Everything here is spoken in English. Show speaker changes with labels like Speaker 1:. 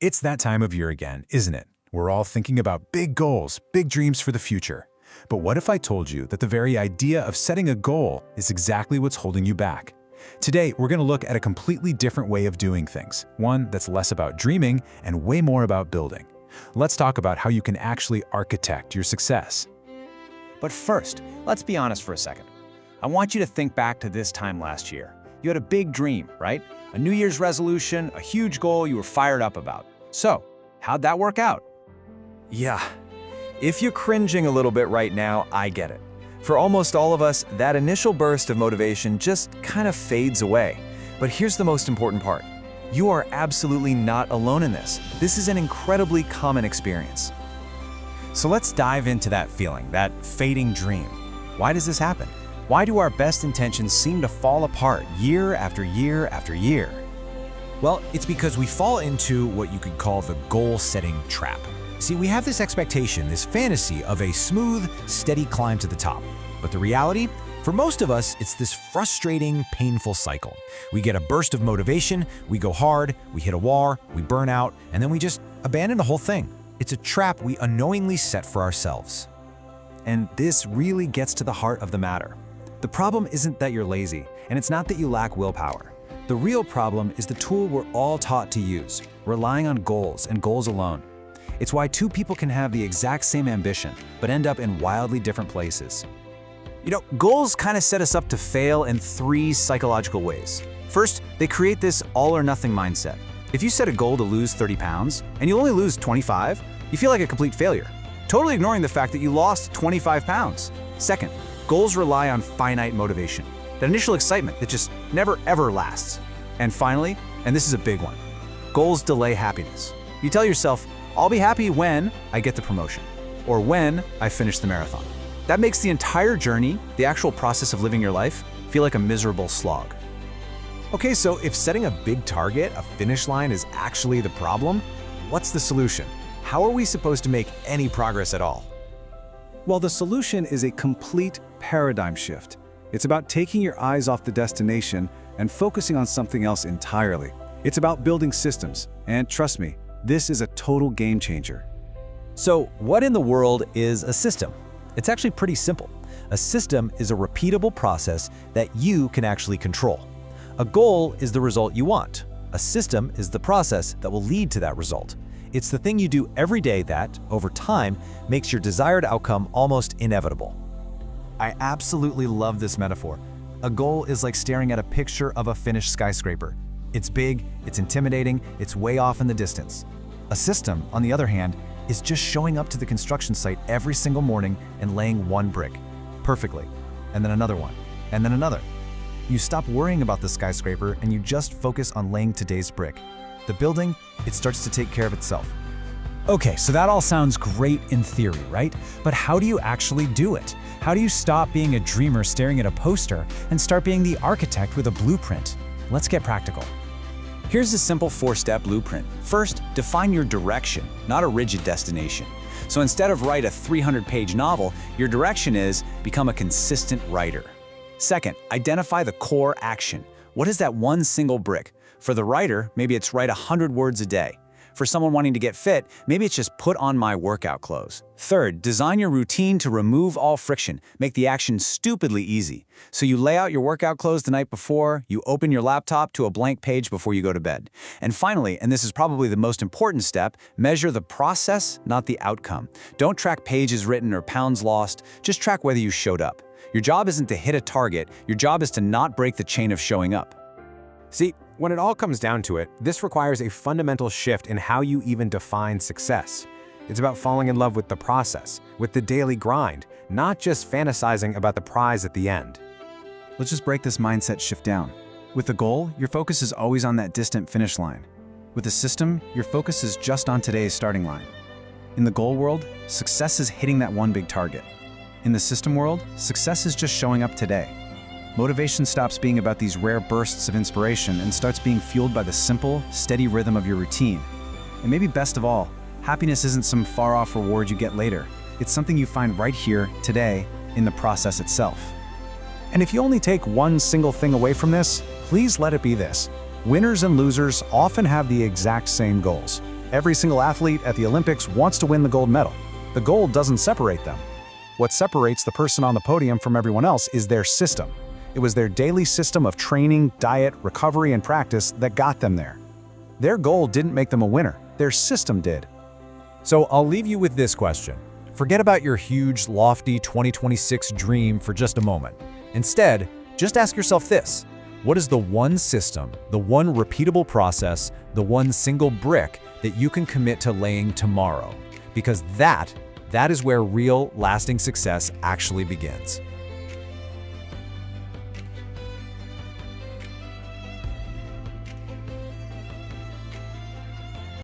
Speaker 1: It's that time of year again, isn't it? We're all thinking about big goals, big dreams for the future. But what if I told you that the very idea of setting a goal is exactly what's holding you back? Today, we're going to look at a completely different way of doing things, one that's less about dreaming and way more about building. Let's talk about how you can actually architect your success.
Speaker 2: But first, let's be honest for a second. I want you to think back to this time last year. You had a big dream, right? A New Year's resolution, a huge goal you were fired up about. So, how'd that work out?
Speaker 3: Yeah. If you're cringing a little bit right now, I get it. For almost all of us, that initial burst of motivation just kind of fades away. But here's the most important part. You are absolutely not alone in this. This is an incredibly common experience.
Speaker 4: So let's dive into that feeling, that fading dream. Why does this happen? Why do our best intentions seem to fall apart year after year after year? Well, it's because we fall into what you could call the goal-setting trap. See, we have this expectation, this fantasy of a smooth, steady climb to the top. But the reality? For most of us, it's this frustrating, painful cycle. We get a burst of motivation, we go hard, we hit a wall, we burn out, and then we just abandon the whole thing. It's a trap we unknowingly set for ourselves.
Speaker 5: And this really gets to the heart of the matter. The problem isn't that you're lazy, and it's not that you lack willpower. The real problem is the tool we're all taught to use, relying on goals and goals alone. It's why two people can have the exact same ambition, but end up in wildly different places. You know, goals kind of set us up to fail in three psychological ways. First, they create this all-or-nothing mindset. If you set a goal to lose 30 pounds, and you only lose 25, you feel like a complete failure, totally ignoring the fact that you lost 25 pounds. Second, goals rely on finite motivation, that initial excitement that just never ever lasts. And finally, and this is a big one, goals delay happiness. You tell yourself, I'll be happy when I get the promotion, or when I finish the marathon. That makes the entire journey, the actual process of living your life, feel like a miserable slog.
Speaker 4: Okay, so if setting a big target, a finish line, is actually the problem, what's the solution? How are we supposed to make any progress at all?
Speaker 6: Well, the solution is a complete paradigm shift. It's about taking your eyes off the destination and focusing on something else entirely. It's about building systems, and trust me, this is a total game changer.
Speaker 7: So, what in the world is a system? It's actually pretty simple. A system is a repeatable process that you can actually control. A goal is the result you want. A system is the process that will lead to that result. It's the thing you do every day that, over time, makes your desired outcome almost inevitable.
Speaker 5: I absolutely love this metaphor. A goal is like staring at a picture of a finished skyscraper. It's big, it's intimidating, it's way off in the distance. A system, on the other hand, is just showing up to the construction site every single morning and laying one brick, perfectly, and then another one, and then another. You stop worrying about the skyscraper and you just focus on laying today's brick. The building, it starts to take care of itself.
Speaker 1: Okay, so that all sounds great in theory, right? But how do you actually do it? How do you stop being a dreamer staring at a poster and start being the architect with a blueprint? Let's get practical.
Speaker 2: Here's a simple 4-step blueprint. First, define your direction, not a rigid destination. So instead of write a 300-page novel, your direction is become a consistent writer. Second, identify the core action. What is that one single brick? For the writer, maybe it's write 100 words a day. For someone wanting to get fit, maybe it's just put on my workout clothes. Third, design your routine to remove all friction. Make the action stupidly easy. So you lay out your workout clothes the night before, you open your laptop to a blank page before you go to bed. And finally, and this is probably the most important step, measure the process, not the outcome. Don't track pages written or pounds lost, just track whether you showed up. Your job isn't to hit a target, your job is to not break the chain of showing up.
Speaker 8: See, when it all comes down to it, this requires a fundamental shift in how you even define success. It's about falling in love with the process, with the daily grind, not just fantasizing about the prize at the end.
Speaker 5: Let's just break this mindset shift down. With the goal, your focus is always on that distant finish line. With the system, your focus is just on today's starting line. In the goal world, success is hitting that one big target. In the system world, success is just showing up today. Motivation stops being about these rare bursts of inspiration and starts being fueled by the simple, steady rhythm of your routine. And maybe best of all, happiness isn't some far-off reward you get later. It's something you find right here, today, in the process itself.
Speaker 1: And if you only take one single thing away from this, please let it be this. Winners and losers often have the exact same goals.
Speaker 6: Every single athlete at the Olympics wants to win the gold medal. The gold doesn't separate them. What separates the person on the podium from everyone else is their system. It was their daily system of training, diet, recovery, and practice that got them there. Their goal didn't make them a winner. Their system did.
Speaker 5: So I'll leave you with this question. Forget about your huge, lofty 2026 dream for just a moment. Instead, just ask yourself this. What is the one system, the one repeatable process, the one single brick that you can commit to laying tomorrow? Because that is where real, lasting success actually begins.